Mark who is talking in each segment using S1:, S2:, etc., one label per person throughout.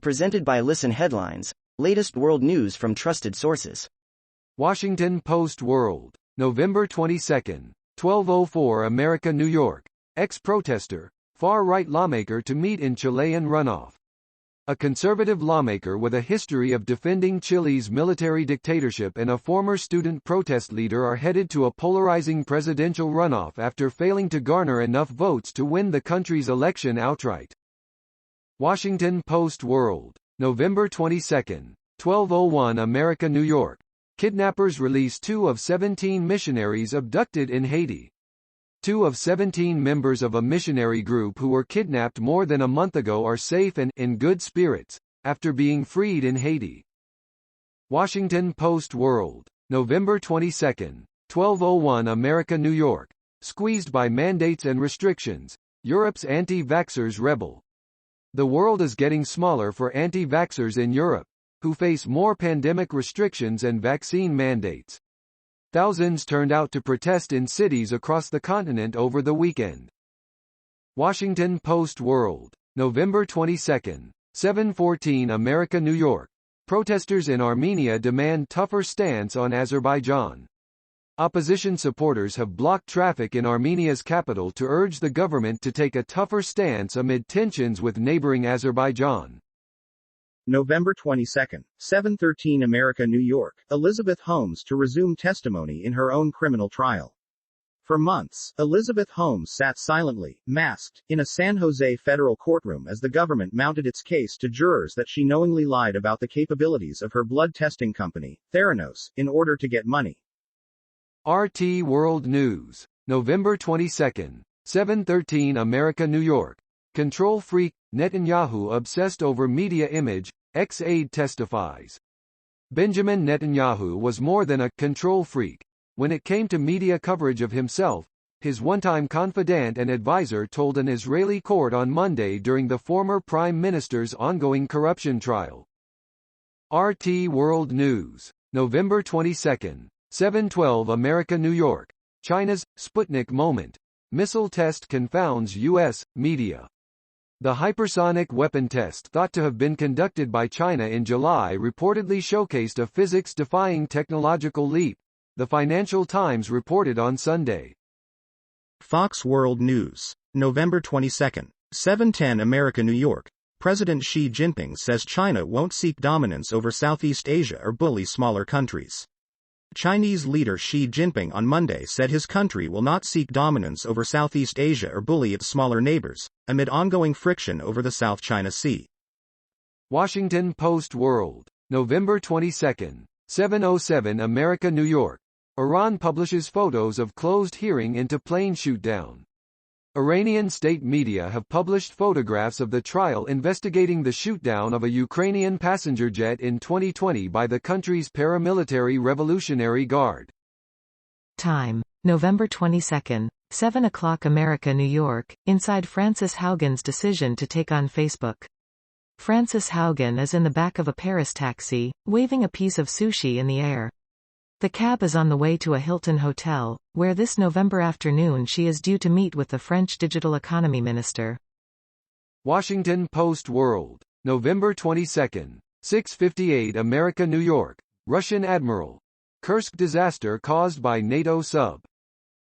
S1: Presented by Listen Headlines, latest world news from trusted sources.
S2: Washington Post World, November 22, 12:04 America, New York. Ex-protester, far-right lawmaker to meet in Chilean runoff. A conservative lawmaker with a history of defending Chile's military dictatorship and a former student protest leader are headed to a polarizing presidential runoff after failing to garner enough votes to win the country's election outright. Washington Post World, November 22, 12:01 America, New York. Kidnappers release 2 of 17 missionaries abducted in Haiti. 2 of 17 members of a missionary group who were kidnapped more than a month ago are safe and in good spirits, after being freed in Haiti. Washington Post World, November 22, 12:01 America, New York. Squeezed by mandates and restrictions, Europe's anti-vaxxers rebel. The world is getting smaller for anti-vaxxers in Europe, who face more pandemic restrictions and vaccine mandates. Thousands turned out to protest in cities across the continent over the weekend. Washington Post World, November 22, 7:14 America, New York. Protesters in Armenia demand tougher stance on Azerbaijan. Opposition supporters have blocked traffic in Armenia's capital to urge the government to take a tougher stance amid tensions with neighboring Azerbaijan.
S3: November 22, 7:13 America, New York. Elizabeth Holmes to resume testimony in her own criminal trial. For months, Elizabeth Holmes sat silently, masked, in a San Jose federal courtroom as the government mounted its case to jurors that she knowingly lied about the capabilities of her blood testing company, Theranos, in order to get money.
S2: RT World News, November 22, 7:13 America, New York. Control freak, Netanyahu obsessed over media image, ex-aide testifies. Benjamin Netanyahu was more than a control freak. When it came to media coverage of himself, his one-time confidant and advisor told an Israeli court on Monday during the former prime minister's ongoing corruption trial. RT World News, November 22, 7:12 America, New York. China's Sputnik moment. Missile test confounds U.S. media. The hypersonic weapon test thought to have been conducted by China in July reportedly showcased a physics-defying technological leap, the Financial Times reported on Sunday.
S3: Fox World News, November 22, 7:10 America, New York. President Xi Jinping says China won't seek dominance over Southeast Asia or bully smaller countries. Chinese leader Xi Jinping on Monday said his country will not seek dominance over Southeast Asia or bully its smaller neighbors, amid ongoing friction over the South China Sea.
S2: Washington Post World, November 22, 7:07 America, New York. Iran publishes photos of closed hearing into plane shootdown. Iranian state media have published photographs of the trial investigating the shootdown of a Ukrainian passenger jet in 2020 by the country's paramilitary Revolutionary Guard.
S4: Time, November 22, 7 o'clock America, New York, inside Frances Haugen's decision to take on Facebook. Frances Haugen is in the back of a Paris taxi, waving a piece of sushi in the air. The cab is on the way to a Hilton hotel, where this November afternoon she is due to meet with the French digital economy minister.
S2: Washington Post World, November 22, 6:58 America, New York. Russian admiral. Kursk disaster caused by NATO sub.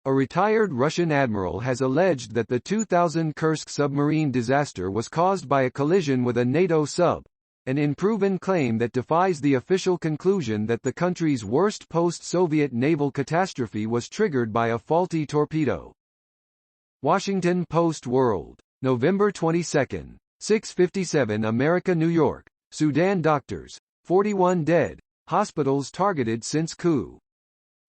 S2: A retired Russian admiral has alleged that the 2000 Kursk submarine disaster was caused by a collision with a NATO sub, an unproven claim that defies the official conclusion that the country's worst post-Soviet naval catastrophe was triggered by a faulty torpedo. Washington Post World, November 22, 6:57 America, New York. Sudan doctors, 41 dead, hospitals targeted since coup.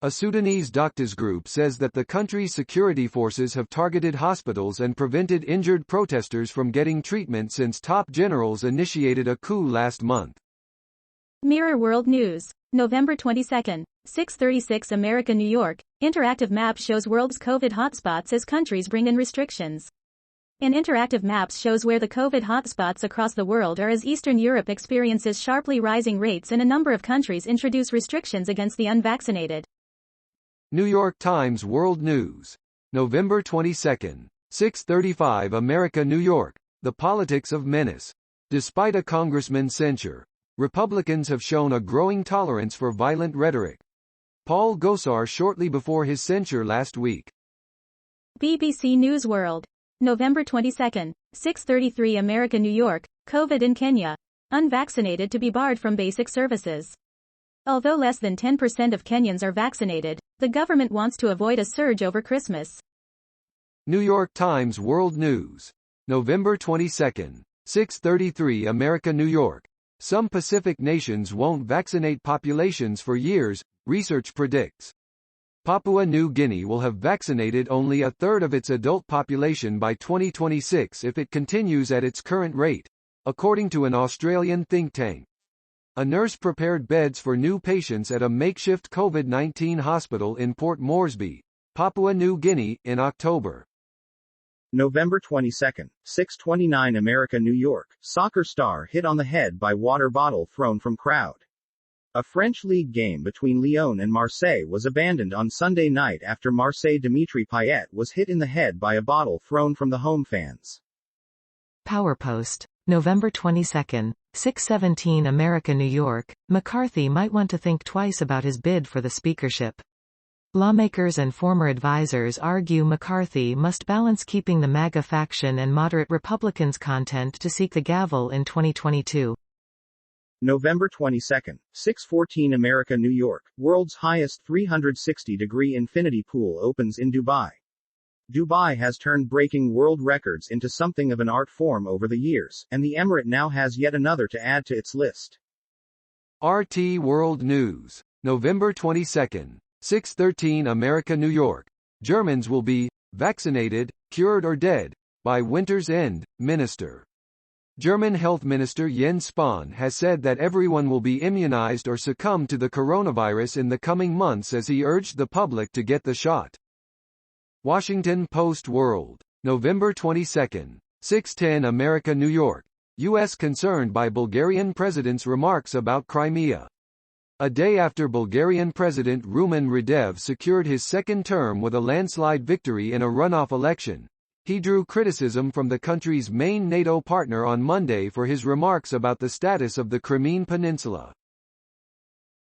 S2: A Sudanese doctors group says that the country's security forces have targeted hospitals and prevented injured protesters from getting treatment since top generals initiated a coup last month.
S5: Mirror World News, November 22, 6:36 America, New York. Interactive map shows world's COVID hotspots as countries bring in restrictions. An interactive map shows where the COVID hotspots across the world are as Eastern Europe experiences sharply rising rates and a number of countries introduce restrictions against the unvaccinated.
S2: New York Times World News, November 22, 6:35 America, New York. The politics of menace. Despite a congressman's censure, Republicans have shown a growing tolerance for violent rhetoric. Paul Gosar shortly before his censure last week.
S5: BBC News World. November 22, 6:33 America, New York, COVID in Kenya. Unvaccinated to be barred from basic services. Although less than 10% of Kenyans are vaccinated, the government wants to avoid a surge over Christmas.
S2: New York Times World News. November 22, 6:33 America, New York. Some Pacific nations won't vaccinate populations for years, research predicts. Papua New Guinea will have vaccinated only a third of its adult population by 2026 if it continues at its current rate, according to an Australian think tank. A nurse prepared beds for new patients at a makeshift COVID-19 hospital in Port Moresby, Papua New Guinea, in October.
S3: November 22, 6:29 America, New York. Soccer star hit on the head by water bottle thrown from crowd. A French league game between Lyon and Marseille was abandoned on Sunday night after Marseille Dimitri Payet was hit in the head by a bottle thrown from the home fans.
S4: PowerPost. November 22, 6:17 America, New York. McCarthy might want to think twice about his bid for the speakership. Lawmakers and former advisers argue McCarthy must balance keeping the MAGA faction and moderate Republicans content to seek the gavel in 2022.
S3: November 22, 6:14 America, New York. World's highest 360-degree infinity pool opens in Dubai. Dubai has turned breaking world records into something of an art form over the years, and the emirate now has yet another to add to its list.
S2: RT World News. November 22, 6:13 America, New York. Germans will be vaccinated, cured or dead by winter's end, Minister. German Health Minister Jens Spahn has said that everyone will be immunized or succumb to the coronavirus in the coming months as he urged the public to get the shot. Washington Post World. November 22, 6:10 America, New York. U.S. concerned by Bulgarian president's remarks about Crimea. A day after Bulgarian President Rumen Radev secured his second term with a landslide victory in a runoff election, he drew criticism from the country's main NATO partner on Monday for his remarks about the status of the Crimean Peninsula.